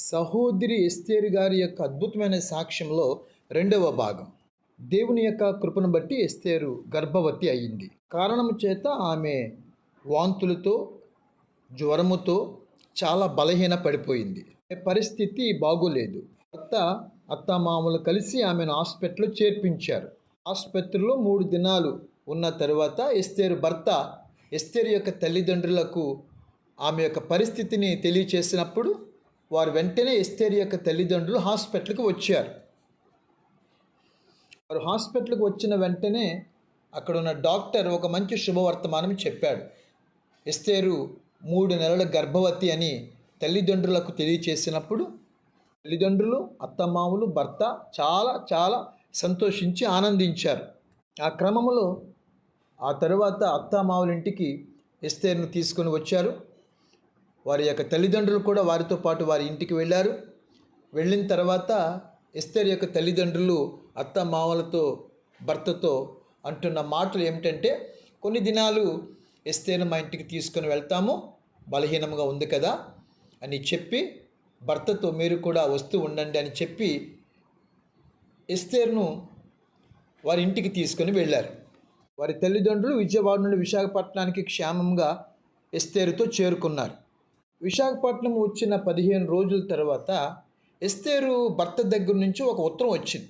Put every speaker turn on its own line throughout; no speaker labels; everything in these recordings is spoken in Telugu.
సహోదరి ఎస్తేరు గారి యొక్క అద్భుతమైన సాక్ష్యంలో రెండవ భాగం. దేవుని యొక్క కృపను బట్టి ఎస్తేరు గర్భవతి అయ్యింది. కారణము చేత ఆమె వాంతులతో, జ్వరముతో చాలా బలహీన పడిపోయింది. పరిస్థితి బాగోలేదు. భర్త, అత్తమామలు కలిసి ఆమెను హాస్పిటల్లో చేర్పించారు. ఆసుపత్రిలో 3 దినాలు ఉన్న తర్వాత ఎస్తేరు భర్త ఎస్తేరు యొక్క తల్లిదండ్రులకు ఆమె యొక్క పరిస్థితిని తెలియచేసినప్పుడు వారు వెంటనే ఎస్తేరు యొక్క తల్లిదండ్రులు హాస్పిటల్కి వచ్చారు. వారు హాస్పిటల్కి వచ్చిన వెంటనే అక్కడ ఉన్న డాక్టర్ ఒక మంచి శుభవర్తమానం చెప్పాడు. ఎస్తేరు 3 నెలల గర్భవతి అని తల్లిదండ్రులకు తెలియచేసినప్పుడు తల్లిదండ్రులు, అత్తమామలు, భర్త చాలా చాలా సంతోషించి ఆనందించారు. ఆ క్రమంలో ఆ తరువాత అత్తమామల ఇంటికి ఎస్తేరును తీసుకొని వచ్చారు. వారి యొక్క తల్లిదండ్రులు కూడా వారితో పాటు వారి ఇంటికి వెళ్ళారు. వెళ్ళిన తర్వాత ఎస్తేరు యొక్క తల్లిదండ్రులు అత్తమామలతో, భర్తతో అంటున్న మాటలు ఏమిటంటే, కొన్ని దినాలు ఎస్తేరును మా ఇంటికి తీసుకొని వెళ్తాము, బలహీనంగా ఉంది కదా అని చెప్పి, భర్తతో మీరు కూడా వస్తూ ఉండండి అని చెప్పి ఎస్తేరును వారి ఇంటికి తీసుకొని వెళ్ళారు. వారి తల్లిదండ్రులు విజయవాడ నుండి విశాఖపట్నానికి క్షేమంగా ఎస్తేరుతో చేరుకున్నారు. విశాఖపట్నం వచ్చిన 15 రోజుల తర్వాత ఎస్తేరు భర్త దగ్గర నుంచి ఒక ఉత్తరం వచ్చింది.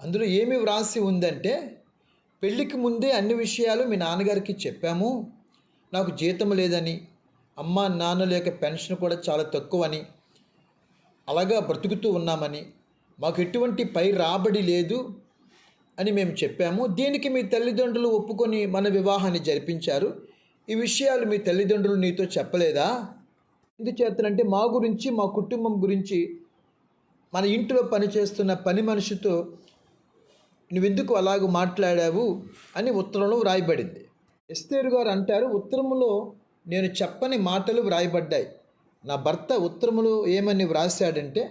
అందులో ఏమి వ్రాసి ఉందంటే, పెళ్ళికి ముందే అన్ని విషయాలు మీ నాన్నగారికి చెప్పాము, నాకు జీతం లేదని, అమ్మ నాన్నల యొక్క పెన్షన్ కూడా చాలా తక్కువని, అలాగా బ్రతుకుతూ ఉన్నామని, మాకు ఎటువంటి పై రాబడి లేదు అని మేము చెప్పాము. దీనికి మీ తల్లిదండ్రులు ఒప్పుకొని మన వివాహాన్ని జరిపించారు. ఈ విషయాలు మీ తల్లిదండ్రులు నీతో చెప్పలేదా? ఎందుచేతనంటే మా గురించి, మా కుటుంబం గురించి, మన ఇంట్లో పనిచేస్తున్న పని మనిషితో నువ్వెందుకు అలాగ మాట్లాడావు అని ఉత్తరంలో వ్రాయబడింది. ఎస్తేరు గారు అంటారు, ఉత్తరములో నేను చెప్పని మాటలు వ్రాయబడ్డాయి. నా భర్త ఉత్తరములో ఏమని వ్రాసాడంటే,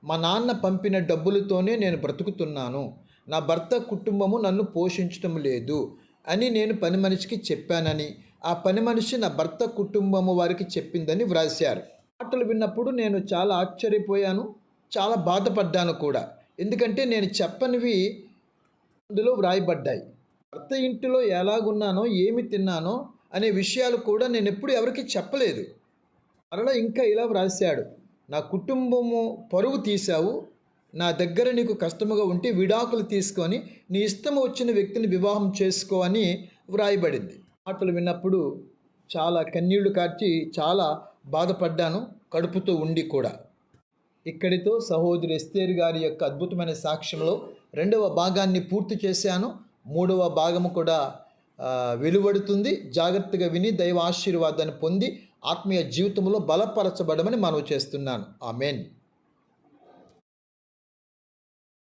మా నాన్న పంపిన డబ్బులతోనే నేను బ్రతుకుతున్నాను, నా భర్త కుటుంబము నన్ను పోషించటం లేదు అని నేను పని మనిషికి చెప్పానని, ఆ పని మనిషి నా భర్త కుటుంబము వారికి చెప్పిందని వ్రాశారు. మాటలు విన్నప్పుడు నేను చాలా ఆశ్చర్యపోయాను, చాలా బాధపడ్డాను కూడా. ఎందుకంటే నేను చెప్పనివి అందులో వ్రాయబడ్డాయి. భర్త ఇంటిలో ఎలాగున్నానో, ఏమి తిన్నానో అనే విషయాలు కూడా నేను ఎప్పుడు ఎవరికి చెప్పలేదు. మరలా ఇంకా ఇలా వ్రాశాడు, నా కుటుంబము పరువు తీశావు, నా దగ్గర నీకు కష్టముగా ఉంటే విడాకులు తీసుకొని నీ ఇష్టం వచ్చిన వ్యక్తిని వివాహం చేసుకో అని వ్రాయబడింది. మాటలు విన్నప్పుడు చాలా కన్నీళ్లు కార్చి చాలా బాధపడ్డాను, కడుపుతో ఉండి కూడా. ఇక్కడితో సహోదరి ఎస్తేరు గారి యొక్క అద్భుతమైన సాక్ష్యంలో 2వ భాగాన్ని పూర్తి చేశాను. 3వ భాగము కూడా వెలువడుతుంది. జాగ్రత్తగా విని దైవ ఆశీర్వాదాన్ని పొంది ఆత్మీయ జీవితంలో బలపరచబడమని మనవి చేస్తున్నాను. ఆమేన్.